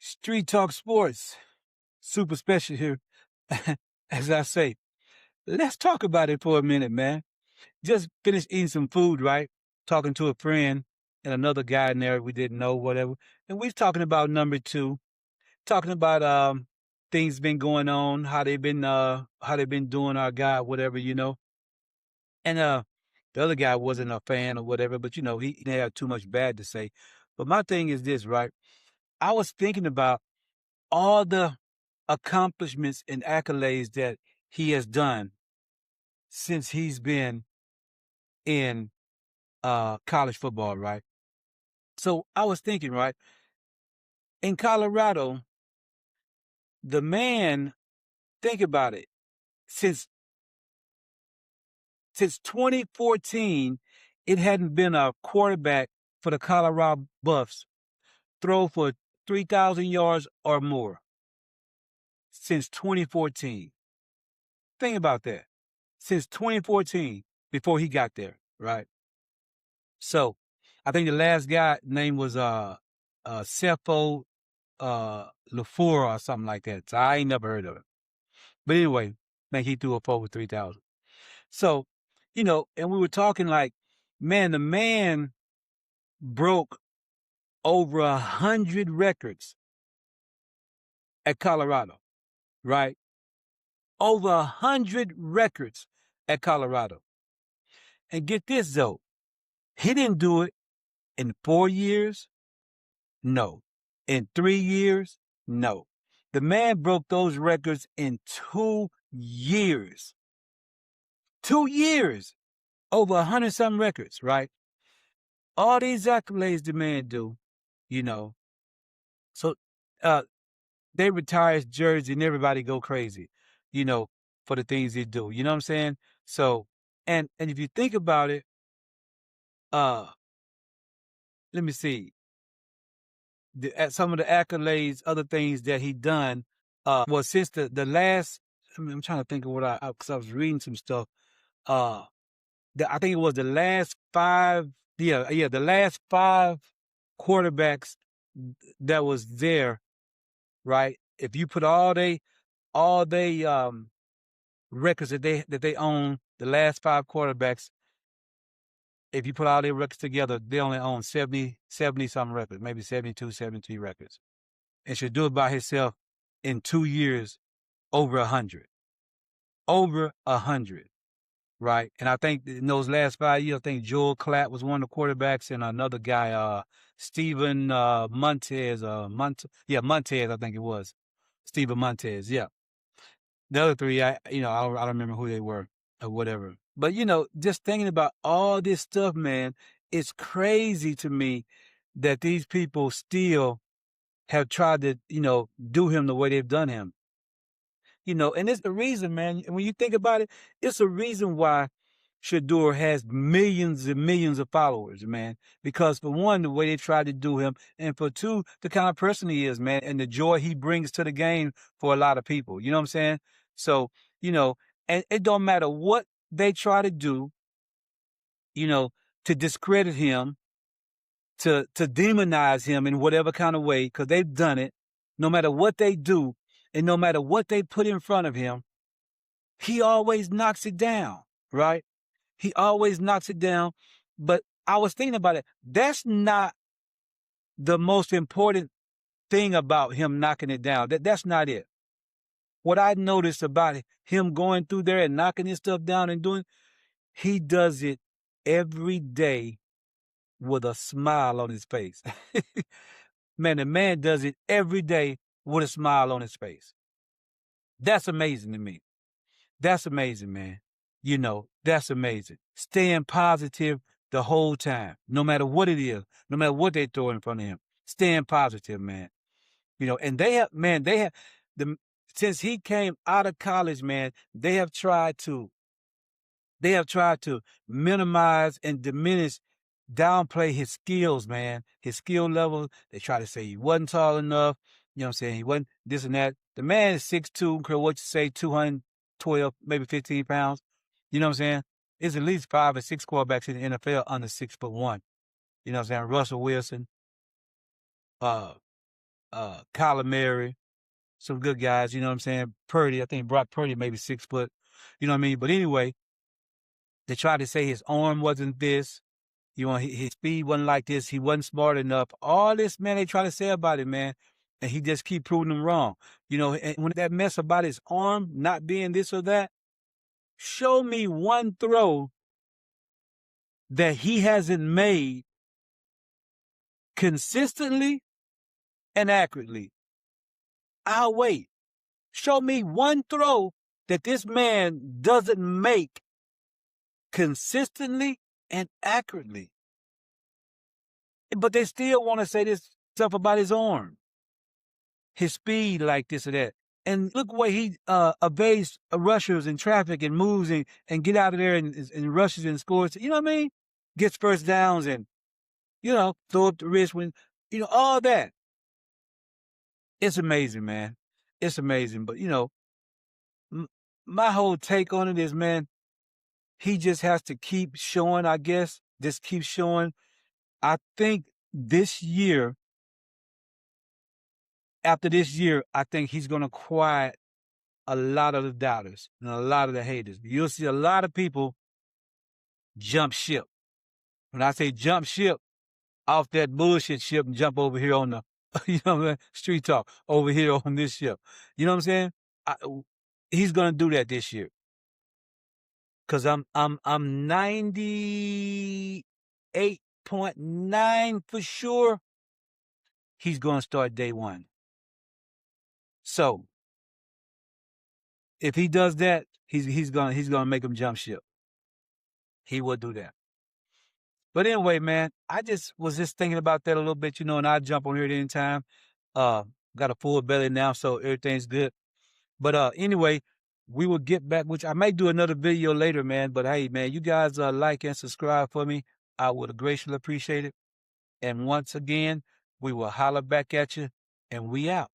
Street Talk Sports, super special here. As I say, let's talk about it for a minute, man. Just finished eating some food, right? Talking to a friend and another guy in there we didn't know, whatever. And we're talking about number two, talking about things been going on, how they've been doing our guy, whatever. And the other guy wasn't a fan or whatever, but he didn't have too much bad to say. But my thing is this, right? I was thinking about all the accomplishments and accolades that he has done since he's been in college football, right? So I was thinking, right, in Colorado, the man, think about it, since 2014, it hadn't been a quarterback for the Colorado Buffs throw for 3,000 yards or more since 2014. Think about that. Since 2014, before he got there, right? So I think the last guy name was Cepho LaFour or something like that. So I ain't never heard of it. But anyway, I think he threw for over 3,000. So, and we were talking like, man, the man broke over 100 records at Colorado, right? Over 100 records at Colorado. And get this though, he didn't do it in 4 years. No. In 3 years? No. The man broke those records in 2 years. 2 years. Over 100-something records, right? All these accolades the man do, you know. So they retire his jersey and everybody go crazy, for the things he do. You know what I'm saying? So, and if you think about it, let me see. Some of the accolades, other things that he done, was since the last. I'm trying to think of what because I was reading some stuff. I think it was the last 5. Yeah, the last 5 quarterbacks that was there, right? If you put all they records that they own, the last 5 quarterbacks, if you put all their records together, they only own 70 some records, maybe 72, 73 records. And should do it by himself in 2 years, over 100. Over 100, right? And I think in those last 5 years, I think Joel Klatt was one of the quarterbacks, and another guy, Stephen Montez, Montez, I think it was. Stephen Montez, yeah. The other 3, I don't remember who they were or whatever. But, just thinking about all this stuff, man, it's crazy to me that these people still have tried to, do him the way they've done him. And it's the reason, man, when you think about it, it's a reason why Shedeur has millions and millions of followers, man. Because for one, the way they tried to do him, and for two, the kind of person he is, man, and the joy he brings to the game for a lot of people. You know what I'm saying? So, and it don't matter what they try to do, to discredit him, to demonize him in whatever kind of way, because they've done it. No matter what they do, and no matter what they put in front of him, he always knocks it down, right? He always knocks it down. But I was thinking about it. That's not the most important thing about him knocking it down. That's not it. What I noticed about him going through there and knocking his stuff down and doing, he does it every day with a smile on his face. Man, the man does it every day with a smile on his face. That's amazing to me. That's amazing, man. That's amazing. Staying positive the whole time, no matter what it is, no matter what they throw in front of him. Staying positive, man. And they have since he came out of college, man, they have tried to minimize and diminish, downplay his skills, man. His skill level. They try to say he wasn't tall enough. You know what I'm saying? He wasn't this and that. The man is 6'2", what you say, 212, maybe 15 pounds. You know what I'm saying? There's at least 5 or 6 quarterbacks in the NFL under 6'1". You know what I'm saying? Russell Wilson, Kyler Murray, some good guys, you know what I'm saying? Purdy, I think Brock Purdy maybe 6 foot, you know what I mean? But anyway, they tried to say his arm wasn't this, you know, his speed wasn't like this, he wasn't smart enough. All this, man, they try to say about it, man, and he just keep proving them wrong. You know, and when that mess about his arm not being this or that, show me one throw that he hasn't made consistently and accurately. I'll wait. Show me one throw that this man doesn't make consistently and accurately. But they still want to say this stuff about his arm, his speed like this or that. And look the way he evades rushers in traffic and moves and get out of there and rushes and scores. You know what I mean? Gets first downs and, you know, throw up the wrist when, you know, all that. It's amazing, man. It's amazing. But, you know, my whole take on it is, man, he just has to keep showing, I guess. Just keep showing. I think this year, after this year, I think he's going to quiet a lot of the doubters and a lot of the haters. You'll see a lot of people jump ship. When I say jump ship, off that bullshit ship and jump over here on the, you know what I mean, street talk, over here on this ship. You know what I'm saying? He's going to do that this year. Cause I'm 98.9 for sure he's going to start day one. So if he does that, he's going to make him jump ship. He will do that. But anyway, man, I was thinking about that a little bit, you know, and I jump on here at any time. Got a full belly now, so everything's good. But anyway, we will get back, which I might do another video later, man. But hey, man, you guys like and subscribe for me. I would greatly appreciate it. And once again, we will holler back at you, and we out.